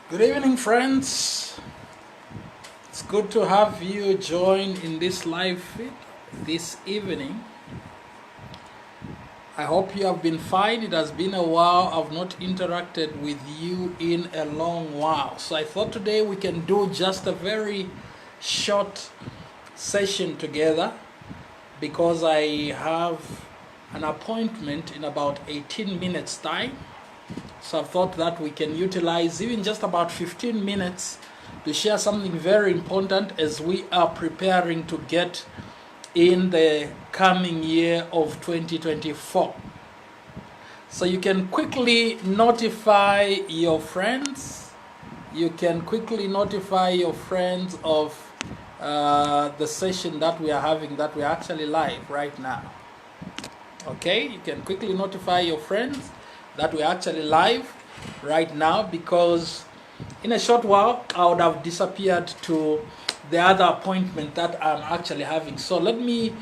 Good evening, friends. It's good to have you join in this live feed this evening. I hope you have been fine. It has been a while. I've not interacted with you in a long while. So I thought today we can do just a very short session together because I have an appointment in about 18 minutes time. So I thought that we can utilize even just about 15 minutes to share something very important as we are preparing to get in the coming year of 2024. So you can quickly notify your friends. You can quickly notify your friends of the session that we are having, that we are actually live right now. Okay, you can quickly notify your friends that we're actually live right now, because in a short while I would have disappeared to the other appointment that I'm actually having. So let me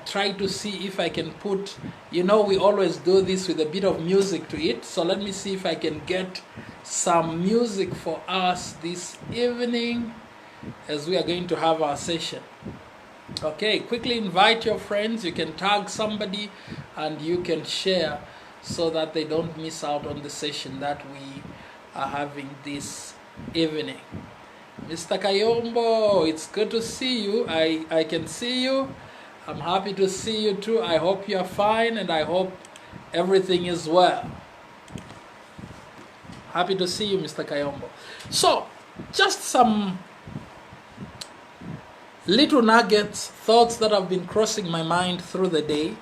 try to see if I can put, we always do this with a bit of music to it. So let me see if I can get some music for us this evening as we are going to have our session. Okay, quickly invite your friends. You can tag somebody and you can share so that they don't miss out on the session that we are having this evening. Mr. Kayombo, it's good to see you. I can see you. I'm happy to see you too. I hope you are fine and I hope everything is well. Happy to see you, Mr. Kayombo. So, just some little nuggets, thoughts that have been crossing my mind through the day.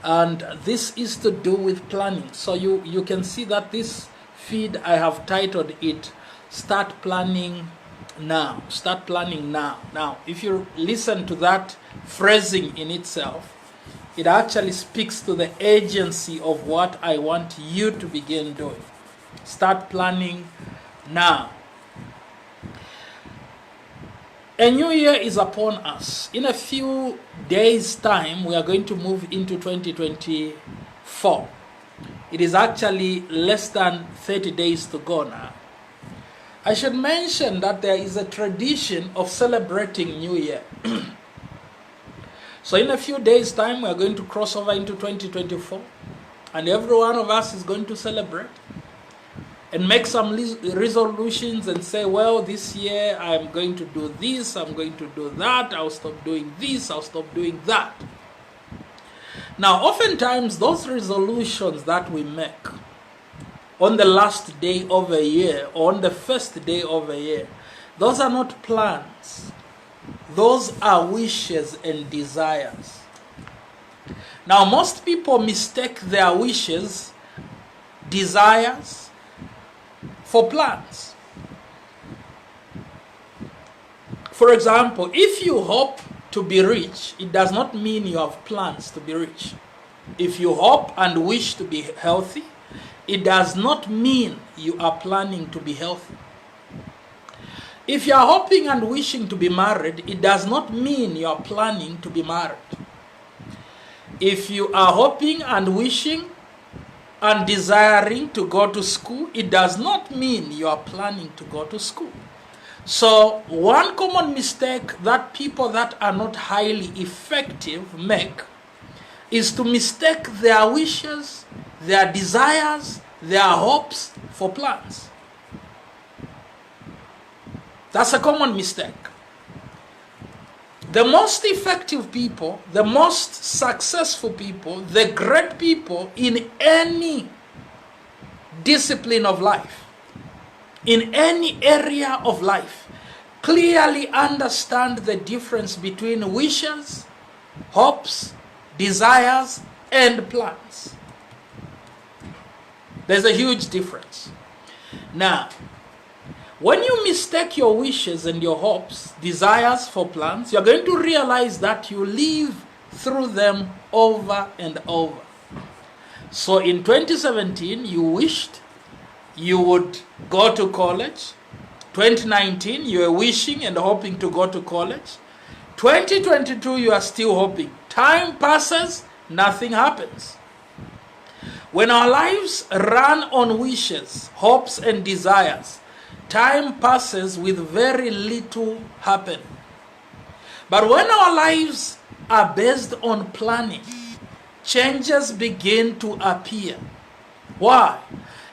And this is to do with planning. So you can see that this feed, I have titled it, Start Planning Now. Start Planning Now. Now, if you listen to that phrasing in itself, it actually speaks to the agency of what I want you to begin doing. Start planning now. A new year is upon us. In a few days' time, we are going to move into 2024. It is actually less than 30 days to go now. I should mention that there is a tradition of celebrating New Year. So in a few days' time, we are going to cross over into 2024. And every one of us is going to celebrate and make some resolutions and say, well, this year I'm going to do this, I'm going to do that, I'll stop doing this, I'll stop doing that. Now, oftentimes, those resolutions that we make on the last day of a year or on the first day of a year, those are not plans. Those are wishes and desires. Now, most people mistake their wishes, desires, for plans. For example, if you hope to be rich, it does not mean you have plans to be rich. If you hope and wish to be healthy, it does not mean you are planning to be healthy. If you are hoping and wishing to be married, it does not mean you are planning to be married. If you are hoping and wishing and desiring to go to school, it does not mean you are planning to go to school. So one common mistake that people that are not highly effective make is to mistake their wishes, their desires, their hopes for plans. That's a common mistake. The most effective people, the most successful people, the great people in any discipline of life, in any area of life, clearly understand the difference between wishes, hopes, desires, and plans. There's a huge difference. Now, when you mistake your wishes and your hopes, desires for plans, you're going to realize that you live through them over and over. So in 2017, you wished you would go to college. 2019, you were wishing and hoping to go to college. 2022, you are still hoping. Time passes, nothing happens. When our lives run on wishes, hopes, and desires, time passes with very little happening. But when our lives are based on planning, changes begin to appear. Why?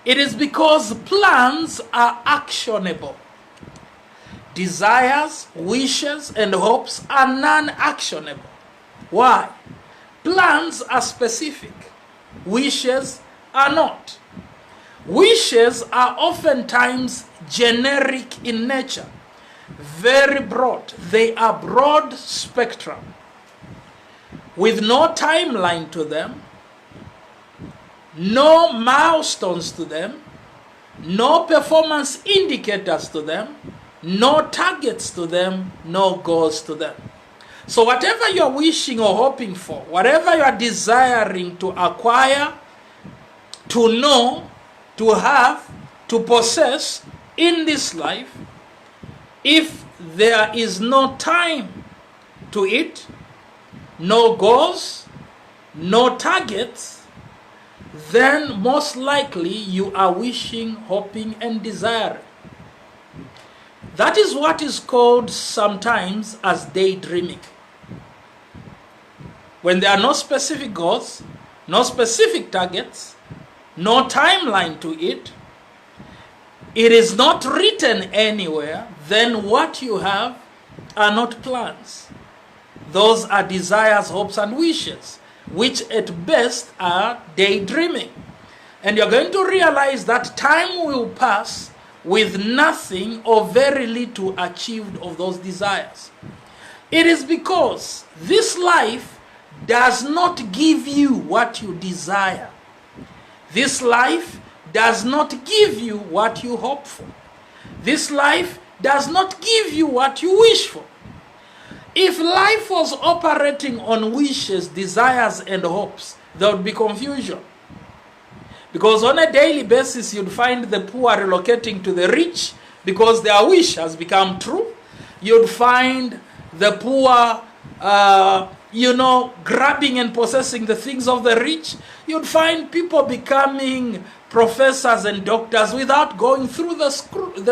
It is because plans are actionable. Desires, wishes, and hopes are non-actionable. Why? Plans are specific. Wishes are not. Wishes are oftentimes generic in nature, very broad. They are broad spectrum, with no timeline to them, no milestones to them, no performance indicators to them, no targets to them, no goals to them. So whatever you are wishing or hoping for, whatever you are desiring to acquire, to know, to have, to possess in this life, if there is no time to it, no goals, no targets, then most likely you are wishing, hoping, and desiring. That is what is called sometimes as daydreaming. When there are no specific goals, no specific targets, no timeline to it, it is not written anywhere, then what you have are not plans. Those are desires, hopes, and wishes, which at best are daydreaming. And you're going to realize that time will pass with nothing or very little achieved of those desires. It is because this life does not give you what you desire. This life does not give you what you hope for. This life does not give you what you wish for. If life was operating on wishes, desires, and hopes, there would be confusion. Because on a daily basis, you'd find the poor relocating to the rich because their wish has become true. You'd find the poor, grabbing and possessing the things of the rich. You'd find people becoming professors and doctors without going through the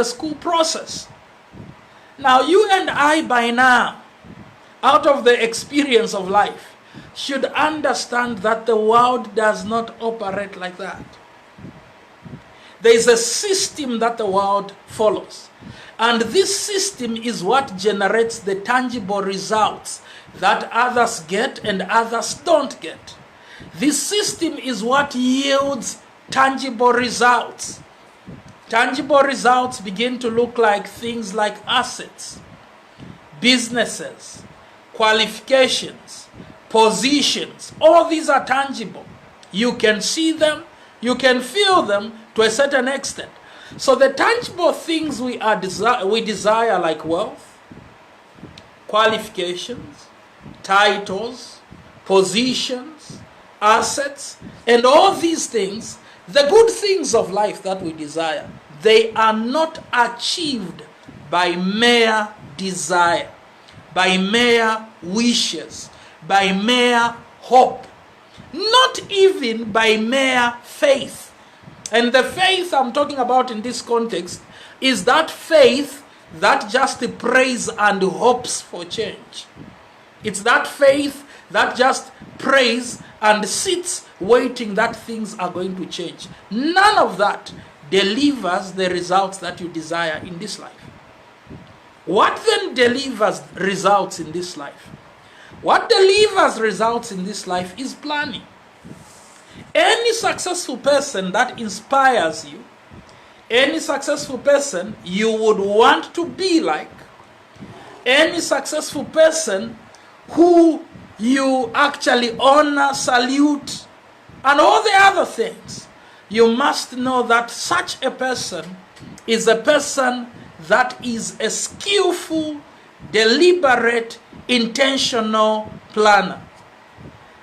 school process. Now, you and I by now, out of the experience of life, should understand that the world does not operate like that. There is a system that the world follows. And this system is what generates the tangible results that others get and others don't get. This system is what yields tangible results. Tangible results begin to look like things like assets, businesses, qualifications, positions. All these are tangible. You can see them, you can feel them to a certain extent. So the tangible things we desire, like wealth, qualifications, titles, positions, assets, and all these things, the good things of life that we desire, they are not achieved by mere desire, by mere wishes, by mere hope, not even by mere faith. And the faith I'm talking about in this context is that faith that just prays and hopes for change. It's that faith that just prays and sits waiting that things are going to change. None of that delivers the results that you desire in this life. What then delivers results in this life? What delivers results in this life is planning. Any successful person that inspires you, any successful person you would want to be like, any successful person who you actually honor, salute, and all the other things, you must know that such a person is a person that is a skillful, deliberate, intentional planner.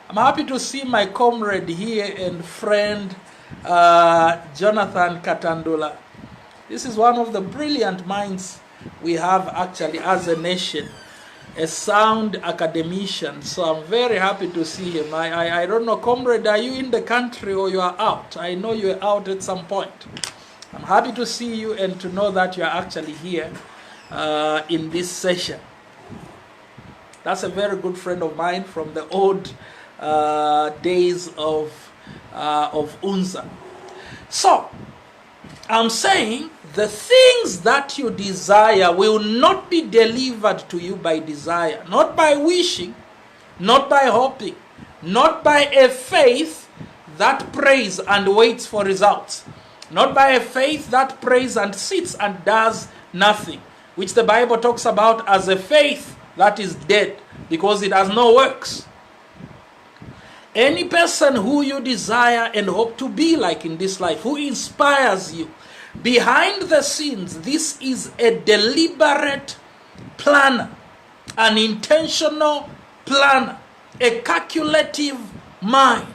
I'm happy to see my comrade here and friend, Jonathan Katandula. This is one of the brilliant minds we have actually as a nation, a sound academician. So I'm very happy to see him. I don't know, comrade, are you in the country or you are out? I know you are out at some point. I'm happy to see you and to know that you are actually here in this session. That's a very good friend of mine from the old days of UNZA. So, I'm saying the things that you desire will not be delivered to you by desire, not by wishing, not by hoping, not by a faith that prays and waits for results, not by a faith that prays and sits and does nothing, which the Bible talks about as a faith that is dead because it has no works. Any person who you desire and hope to be like in this life, who inspires you, behind the scenes, this is a deliberate planner, an intentional planner, a calculative mind.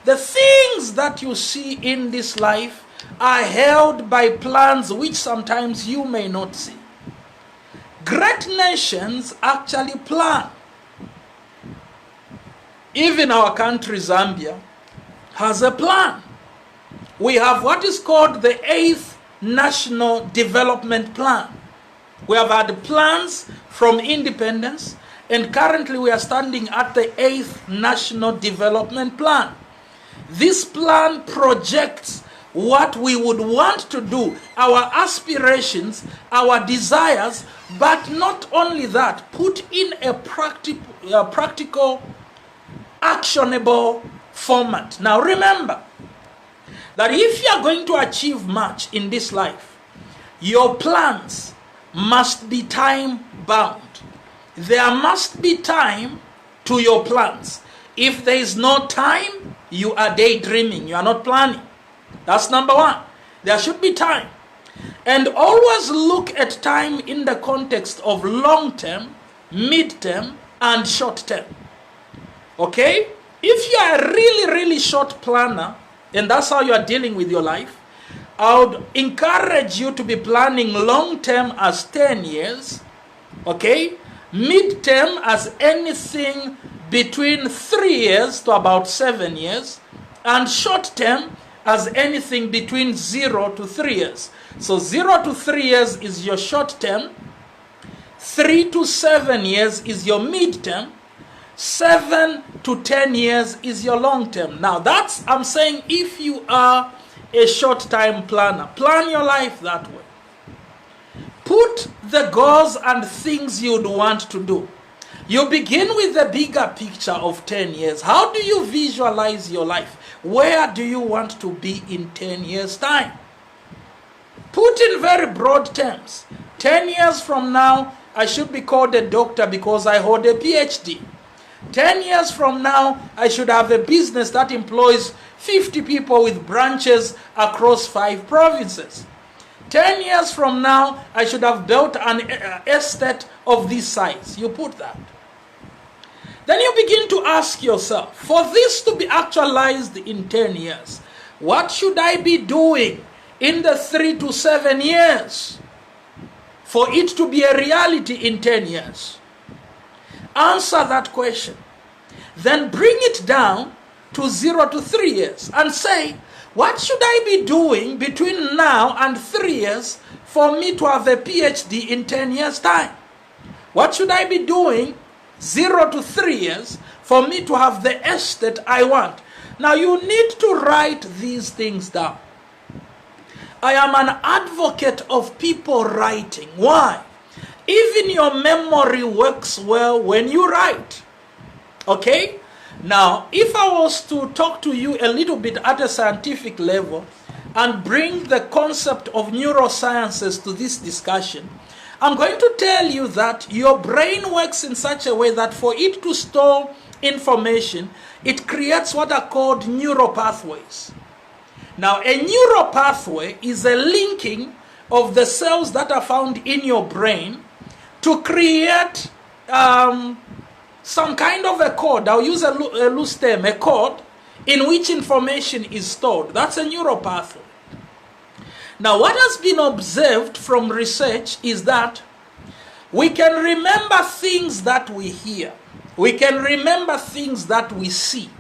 The things that you see in this life are held by plans which sometimes you may not see. Great nations actually plan. Even our country, Zambia, has a plan. We have what is called the 8th National Development Plan. We have had plans from independence, and currently we are standing at the 8th National Development Plan. This plan projects what we would want to do, our aspirations, our desires, but not only that, put in a practical, actionable format. Now remember that if you are going to achieve much in this life, your plans must be time bound. There must be time to your plans. If there is no time, you are daydreaming, you are not planning. That's number one. There should be time. And always look at time in the context of long term, mid term, and short term. Okay? If you are a really short planner, and that's how you are dealing with your life, I would encourage you to be planning long term as 10 years, okay? Mid term as anything between 3 years to about 7 years, and short term as anything between 0 to 3 years. So 0 to 3 years is your short term, 3 to 7 years is your mid term, 7 to 10 years is your long term. Now that's, I'm saying, if you are a short time planner, plan your life that way. Put the goals and things you'd want to do. You begin with the bigger picture of 10 years. How do you visualize your life? Where do you want to be in 10 years' time? Put in very broad terms. 10 years from now, I should be called a doctor because I hold a PhD. 10 years from now, I should have a business that employs 50 people with branches across 5 provinces. 10 years from now, I should have built an estate of this size. You put that. Then you begin to ask yourself, for this to be actualized in 10 years, what should I be doing in the 3 to 7 years for it to be a reality in 10 years? Answer that question. Then bring it down to 0 to 3 years and say, what should I be doing between now and 3 years for me to have a PhD in 10 years' time? What should I be doing 0 to 3 years for me to have the estate I want? Now you need to write these things down. I am an advocate of people writing. Why? Even your memory works well when you write. Okay? Now, if I was to talk to you a little bit at a scientific level and bring the concept of neurosciences to this discussion, I'm going to tell you that your brain works in such a way that for it to store information, it creates what are called neural pathways. Now, a neural pathway is a linking of the cells that are found in your brain to create some kind of a code. I'll use a loose term, a code in which information is stored. That's a neural pathway. Now, what has been observed from research is that we can remember things that we hear. We can remember things that we see.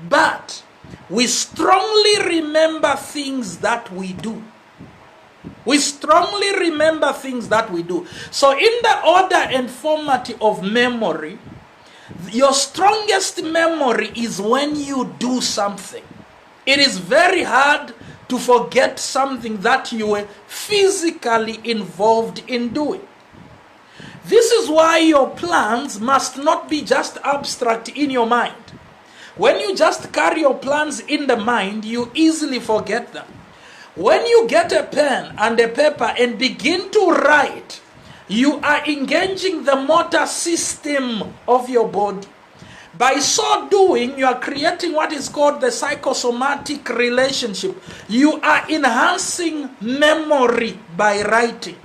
But we strongly remember things that we do. We strongly remember things that we do. So in the order and format of memory, your strongest memory is when you do something. It is very hard to forget something that you were physically involved in doing. This is why your plans must not be just abstract in your mind. When you just carry your plans in the mind, you easily forget them. When you get a pen and a paper and begin to write, you are engaging the motor system of your body. By so doing, you are creating what is called the psychosomatic relationship. You are enhancing memory by writing.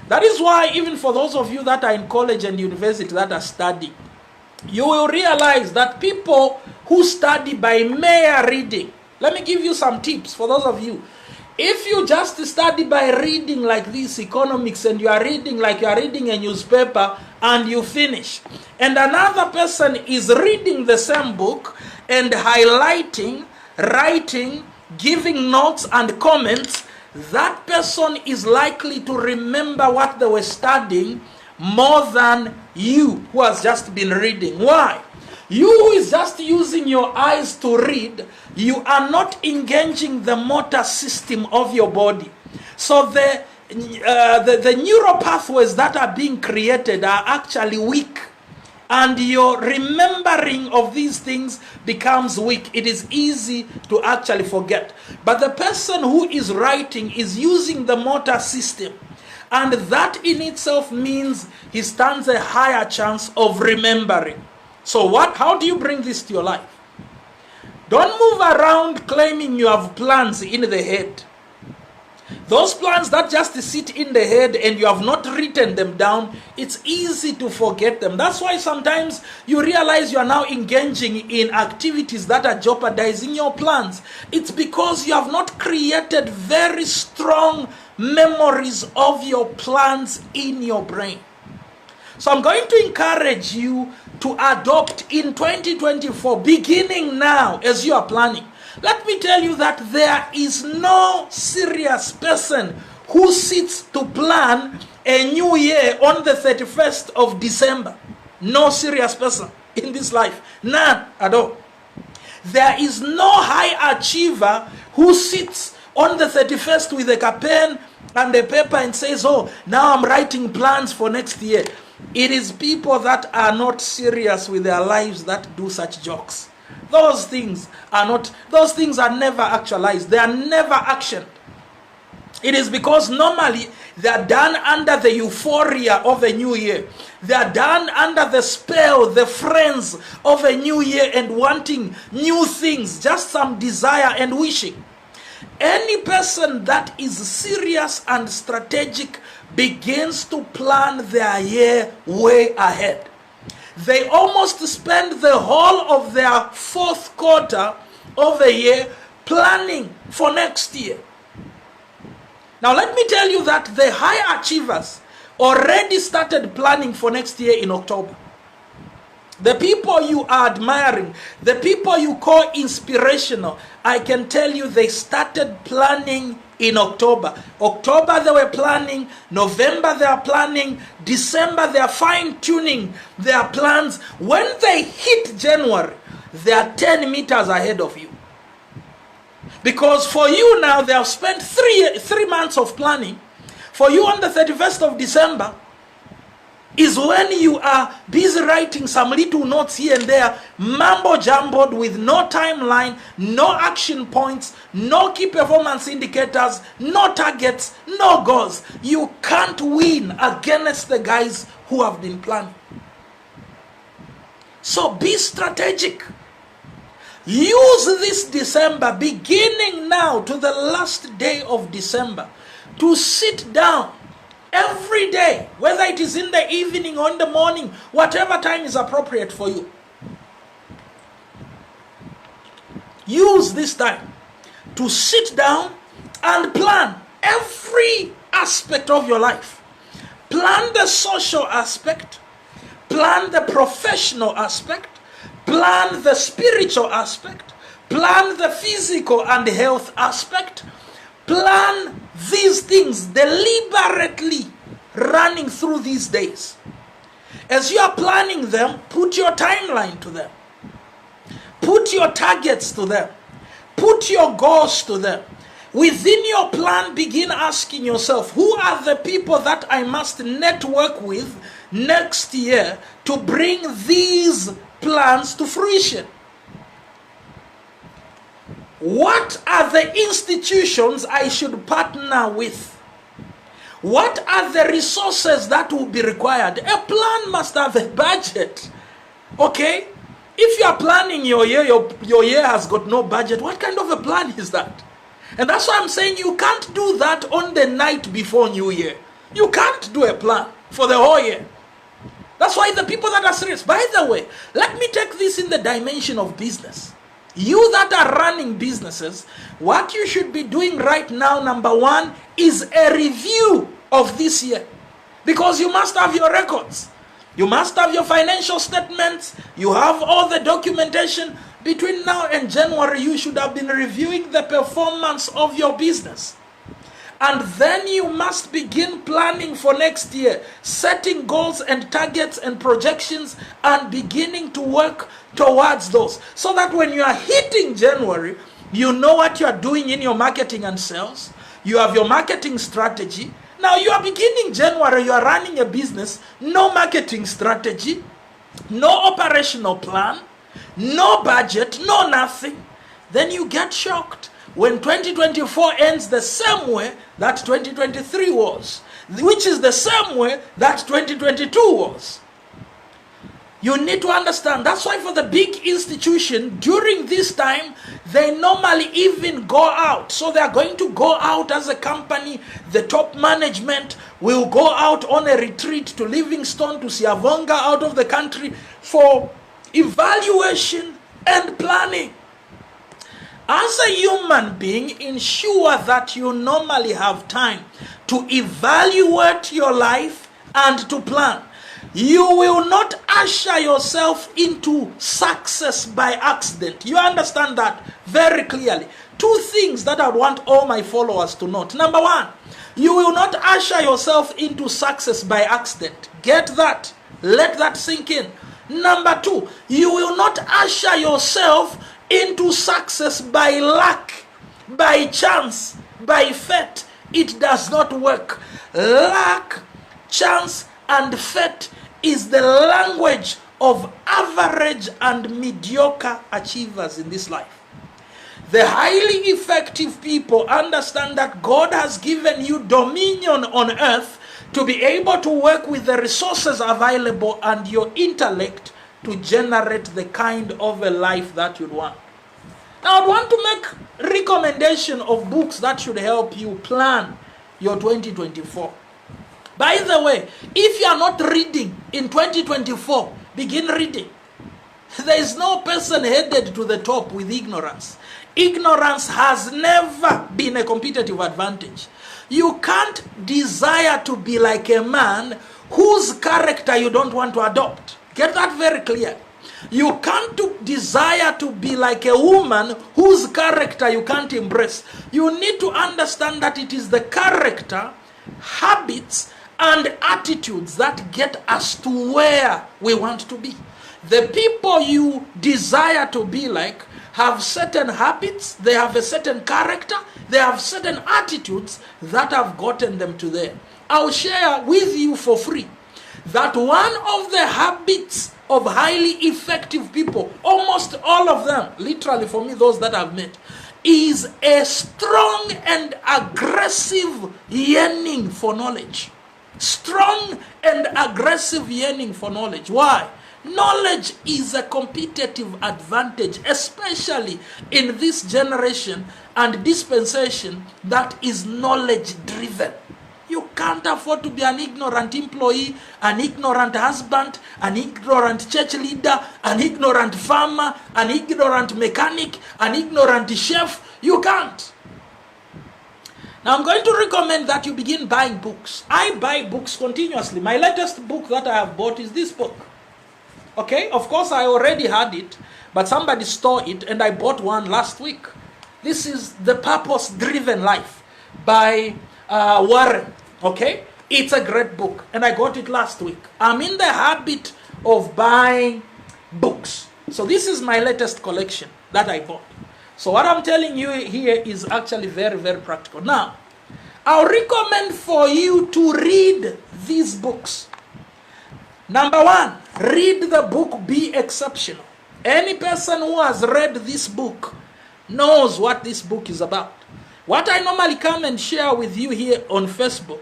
That is why even for those of you that are in college and university that are studying, you will realize that people who study by mere reading, let me give you some tips for those of you. If you just study by reading like this economics and you are reading like you are reading a newspaper and you finish, and another person is reading the same book and highlighting, writing, giving notes and comments, that person is likely to remember what they were studying more than you who has just been reading. Why? You who is just using your eyes to read, you are not engaging the motor system of your body. So the neural pathways that are being created are actually weak. And your remembering of these things becomes weak. It is easy to actually forget. But the person who is writing is using the motor system. And that in itself means he stands a higher chance of remembering. So how do you bring this to your life? Don't move around claiming you have plans in the head. Those plans that just sit in the head and you have not written them down, it's easy to forget them. That's why sometimes you realize you are now engaging in activities that are jeopardizing your plans. It's because you have not created very strong memories of your plans in your brain. So I'm going to encourage you to adopt in 2024, beginning now as you are planning. Let me tell you that there is no serious person who sits to plan a new year on the 31st of December. No serious person in this life. None at all. There is no high achiever who sits on the 31st with a pen and a paper and says, oh, now I'm writing plans for next year. It is people that are not serious with their lives that do such jokes. Those things are never actualized. They are never actioned. It is because normally they are done under the euphoria of a new year. They are done under the spell, the friends of a new year and wanting new things, just some desire and wishing. Any person that is serious and strategic begins to plan their year way ahead. They almost spend the whole of their fourth quarter of the year planning for next year. Now let me tell you that the high achievers already started planning for next year in October. The people you are admiring, the people you call inspirational, I can tell you they started planning in October. October they were planning, November they are planning, December they are fine-tuning their plans. When they hit January, they are 10 meters ahead of you. Because for you now, they have spent three months of planning. For you on the 31st of December is when you are busy writing some little notes here and there, mambo-jumbled with no timeline, no action points, no key performance indicators, no targets, no goals. You can't win against the guys who have been planning. So be strategic. Use this December, beginning now to the last day of December, to sit down every day, whether it is in the evening or in the morning, whatever time is appropriate for you. Use this time to sit down and plan every aspect of your life. Plan the social aspect, plan the professional aspect, plan the spiritual aspect, plan the physical and health aspect, Plan these things deliberately, running through these days. As you are planning them, put your timeline to them. Put your targets to them. Put your goals to them. Within your plan, begin asking yourself, who are the people that I must network with next year to bring these plans to fruition? What are the institutions I should partner with? What are the resources that will be required? A plan must have a budget. Okay? If you are planning your year has got no budget, what kind of a plan is that? And that's why I'm saying you can't do that on the night before New Year. You can't do a plan for the whole year. That's why the people that are serious, by the way, let me take this in the dimension of business. You that are running businesses, what you should be doing right now, number one, is a review of this year. Because you must have your records. You must have your financial statements. You have all the documentation. Between now and January, you should have been reviewing the performance of your business. And then you must begin planning for next year, setting goals and targets and projections and beginning to work towards those. So that when you are hitting January, you know what you are doing in your marketing and sales. You have your marketing strategy. Now you are beginning January, you are running a business, no marketing strategy, no operational plan, no budget, no nothing. Then you get shocked when 2024 ends the same way that 2023 was, which is the same way that 2022 was. You need to understand, that's why for the big institution, during this time, they normally even go out. So they are going to go out as a company. The top management will go out on a retreat to Livingstone, to Siavonga, out of the country for evaluation and planning. As a human being, ensure that you normally have time to evaluate your life and to plan. You will not usher yourself into success by accident. You understand that very clearly. Two things that I want all my followers to note. Number one, you will not usher yourself into success by accident. Get that. Let that sink in. Number two, you will not usher yourself into success by luck, by chance, by fate. It does not work. Luck, chance, and fate is the language of average and mediocre achievers in this life. The highly effective people understand that God has given you dominion on earth to be able to work with the resources available and your intellect to generate the kind of a life that you'd want. Now, I want to make recommendation of books that should help you plan your 2024. By the way, if you are not reading in 2024, begin reading. There is no person headed to the top with ignorance. Ignorance has never been a competitive advantage. You can't desire to be like a man whose character you don't want to adopt. Get that very clear. You can't desire to be like a woman whose character you can't embrace. You need to understand that it is the character, habits, and attitudes that get us to where we want to be. The people you desire to be like have certain habits, they have a certain character, they have certain attitudes that have gotten them to there. I'll share with you for free that one of the habits of highly effective people, almost all of them, literally for me, those that I've met, is a strong and aggressive yearning for knowledge. Strong and aggressive yearning for knowledge. Why? Knowledge is a competitive advantage, especially in this generation and dispensation that is knowledge driven. You can't afford to be an ignorant employee, an ignorant husband, an ignorant church leader, an ignorant farmer, an ignorant mechanic, an ignorant chef. You can't. Now I'm going to recommend that you begin buying books. I buy books continuously. My latest book that I have bought is this book. Okay, of course I already had it, but somebody stole it and I bought one last week. This is The Purpose-Driven Life. by Warren. Okay, it's a great book, and I got it last week. I'm in the habit of buying books, so this is my latest collection that I bought. So what I'm telling you here is actually very, very practical. Now, I'll recommend for you to read these books. Number one, read the book Be Exceptional. Any person who has read this book knows what this book is about. What I normally come and share with you here on Facebook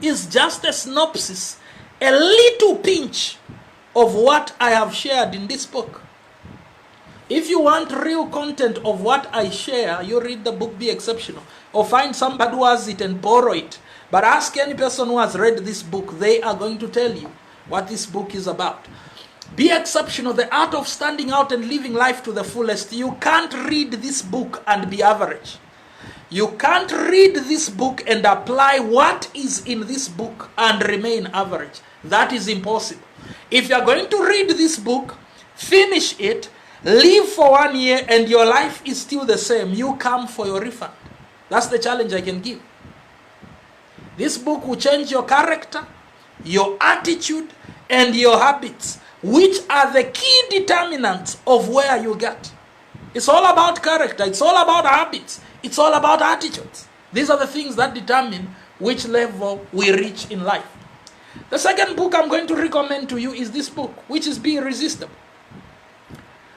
is just a synopsis, a little pinch of what I have shared in this book. If you want real content of what I share, you read the book Be Exceptional, or find somebody who has it and borrow it. But ask any person who has read this book, they are going to tell you what this book is about. Be Exceptional, the art of standing out and living life to the fullest. You can't read this book and be average. You can't read this book and apply what is in this book and remain average. That is impossible. If you are going to read this book, finish it, live for 1 year, and your life is still the same, you come for your refund. That's the challenge I can give. This book will change your character, your attitude, and your habits, which are the key determinants of where you get. It's all about character. It's all about habits. It's all about attitudes. These are the things that determine which level we reach in life. The second book I'm going to recommend to you is this book, which is Be Irresistible.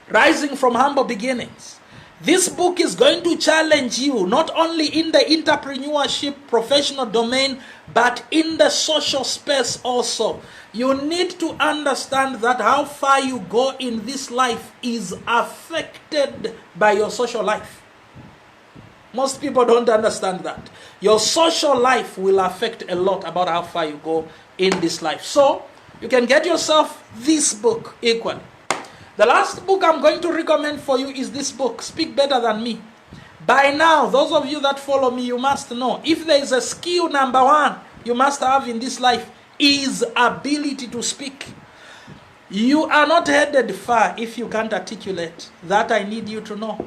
Rising from Humble Beginnings. This book is going to challenge you not only in the entrepreneurship professional domain, but in the social space also. You need to understand that how far you go in this life is affected by your social life. Most people don't understand that. Your social life will affect a lot about how far you go in this life. So, you can get yourself this book equally. The last book I'm going to recommend for you is this book, Speak Better Than Me. By now, those of you that follow me, you must know, if there is a skill number one you must have in this life, is ability to speak. You are not headed far if you can't articulate. That I need you to know.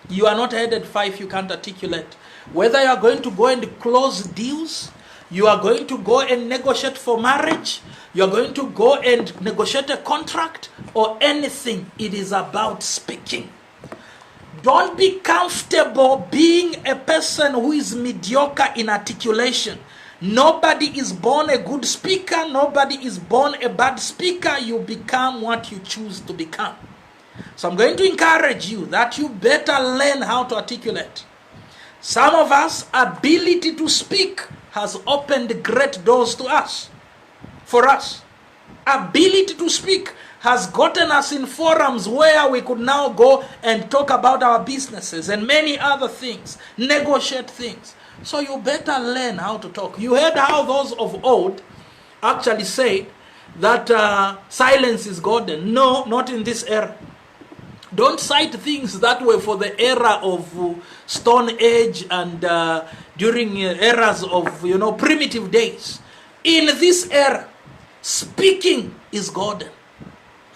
You are not headed far if you can't articulate. Whether you are going to go and close deals, you are going to go and negotiate for marriage, you are going to go and negotiate a contract, or anything, it is about speaking. Don't be comfortable being a person who is mediocre in articulation. Nobody is born a good speaker. Nobody is born a bad speaker. You become what you choose to become. So I'm going to encourage you that you better learn how to articulate. Some of us, ability to speak has opened great doors to us. For us, ability to speak has gotten us in forums where we could now go and talk about our businesses and many other things, negotiate things. So you better learn how to talk. You heard how those of old actually said that silence is golden. No, not in this era. Don't cite things that were for the era of Stone Age and during eras of, primitive days. In this era, speaking is golden.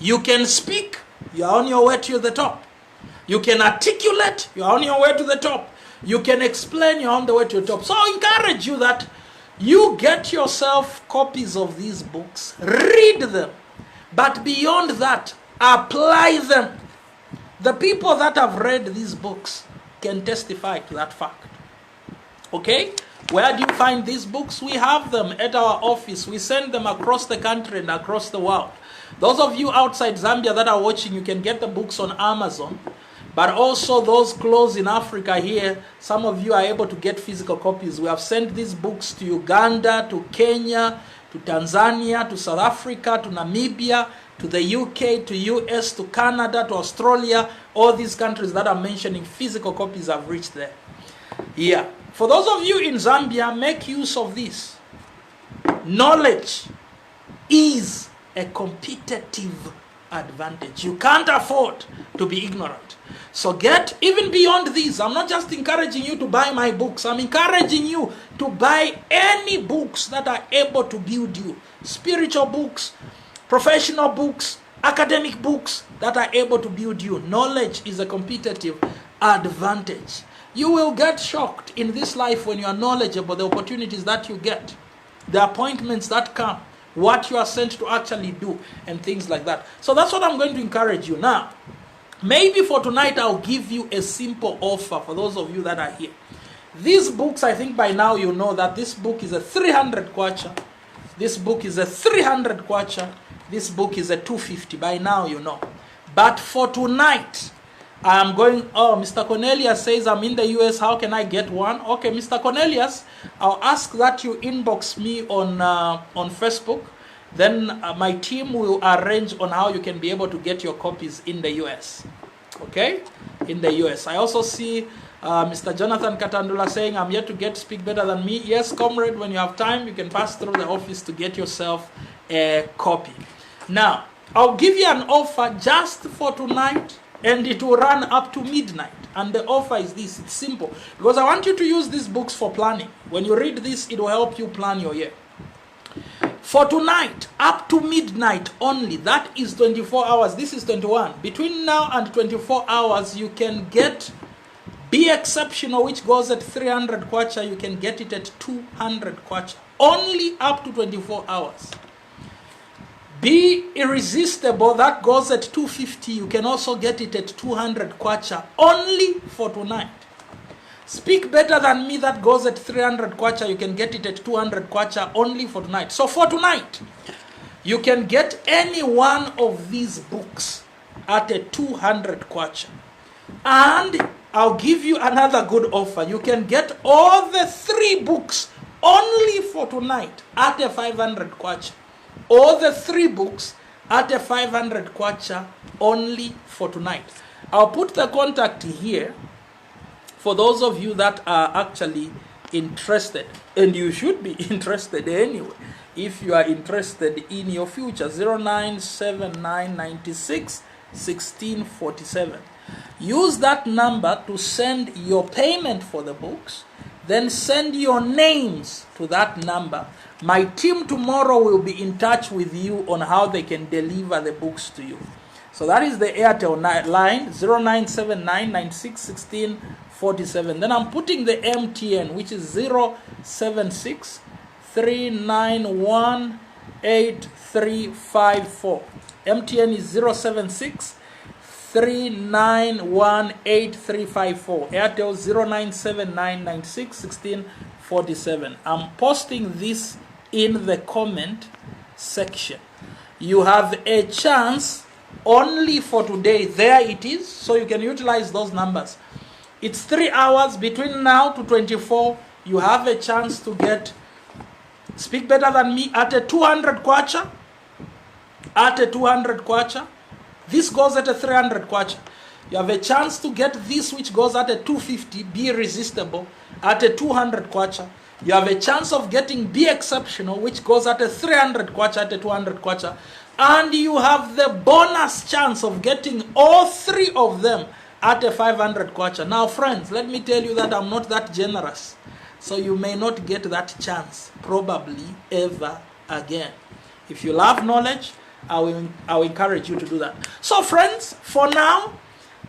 You can speak, you are on your way to the top. You can articulate, you are on your way to the top. You can explain, you're on the way to the top. So I encourage you that you get yourself copies of these books, read them, but beyond that, apply them. The people that have read these books can testify to that fact. Okay? Where do you find these books? We have them at our office. We send them across the country and across the world. Those of you outside Zambia that are watching, you can get the books on Amazon. But also those close in Africa here, some of you are able to get physical copies. We have sent these books to Uganda, to Kenya, to Tanzania, to South Africa, to Namibia, to the UK, to US, to Canada, to Australia. All these countries that I'm mentioning, physical copies have reached there. Yeah. For those of you in Zambia, make use of this. Knowledge is a competitive advantage. You can't afford to be ignorant. So get even beyond this. I'm not just encouraging you to buy my books. I'm encouraging you to buy any books that are able to build you. Spiritual books, professional books, academic books that are able to build you. Knowledge is a competitive advantage. You will get shocked in this life when you are knowledgeable, the opportunities that you get, the appointments that come, what you are sent to actually do, and things like that. So that's what I'm going to encourage you. Now, maybe for tonight, I'll give you a simple offer for those of you that are here. These books, I think by now you know that this book is a 300 kwacha. This book is a 300 kwacha. This book is a 250. By now you know. But for tonight, I'm going, oh, Mr. Cornelius says I'm in the US. How can I get one? Okay, Mr. Cornelius, I'll ask that you inbox me on Facebook. Then my team will arrange on how you can be able to get your copies in the US. Okay? In the US. I also see Mr. Jonathan Katandula saying, I'm yet to get Speak Better Than Me. Yes, comrade, when you have time, you can pass through the office to get yourself a copy. Now, I'll give you an offer just for tonight, and it will run up to midnight. And the offer is this. It's simple. Because I want you to use these books for planning. When you read this, it will help you plan your year. For tonight, up to midnight only, that is 24 hours. This is 21. Between now and 24 hours, you can get Be Exceptional, which goes at 300 kwacha. You can get it at 200 kwacha. Only up to 24 hours. Be Irresistible, that goes at 250. You can also get it at 200 kwacha. Only for tonight. Speak Better Than Me, that goes at 300 kwacha. You can get it at 200 kwacha. Only for tonight. So for tonight, you can get any one of these books at a 200 kwacha. And I'll give you another good offer. You can get all the 3 books only for tonight at a 500 kwacha. All the 3 books at a 500 kwacha only for tonight. I'll put the contact here for those of you that are actually interested. And you should be interested anyway. If you are interested in your future, 0979961647. Use that number to send your payment for the books. Then send your names to that number. My team tomorrow will be in touch with you on how they can deliver the books to you. So that is the Airtel line, 0979961647. Then I'm putting the MTN, which is 076-391-8354. MTN is 076-391-8354. Airtel 0979961647. I'm posting this in the comment section. You have a chance only for today. There it is. So you can utilize those numbers. It's 3 hours between now to 24. You have a chance to get Speak Better Than Me at a 200 kwacha. At a 200 kwacha. This goes at a 300 kwacha. You have a chance to get this, which goes at a 250, Be Irresistible, at a 200 kwacha. You have a chance of getting Be Exceptional, which goes at a 300 kwacha, at a 200 kwacha. And you have the bonus chance of getting all 3 of them at a 500 kwacha. Now, friends, let me tell you that I'm not that generous. So you may not get that chance, probably, ever again. If you love knowledge, I will encourage you to do that. So, friends, for now,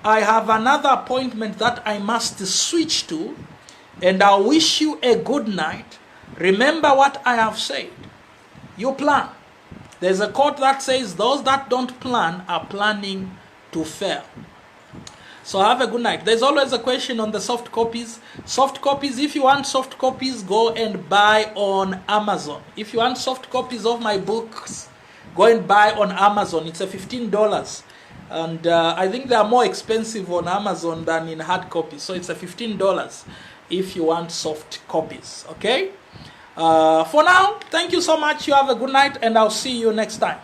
I have another appointment that I must switch to, and I wish you a good night. Remember what I have said. You plan. There's a quote that says, those that don't plan are planning to fail. So have a good night. There's always a question on the soft copies. Soft copies, if you want soft copies, go and buy on Amazon. If you want soft copies of my books, go and buy on Amazon. It's a $15. And I think they are more expensive on Amazon than in hard copies. So it's a $15 if you want soft copies. Okay? For now, thank you so much. You have a good night, and I'll see you next time.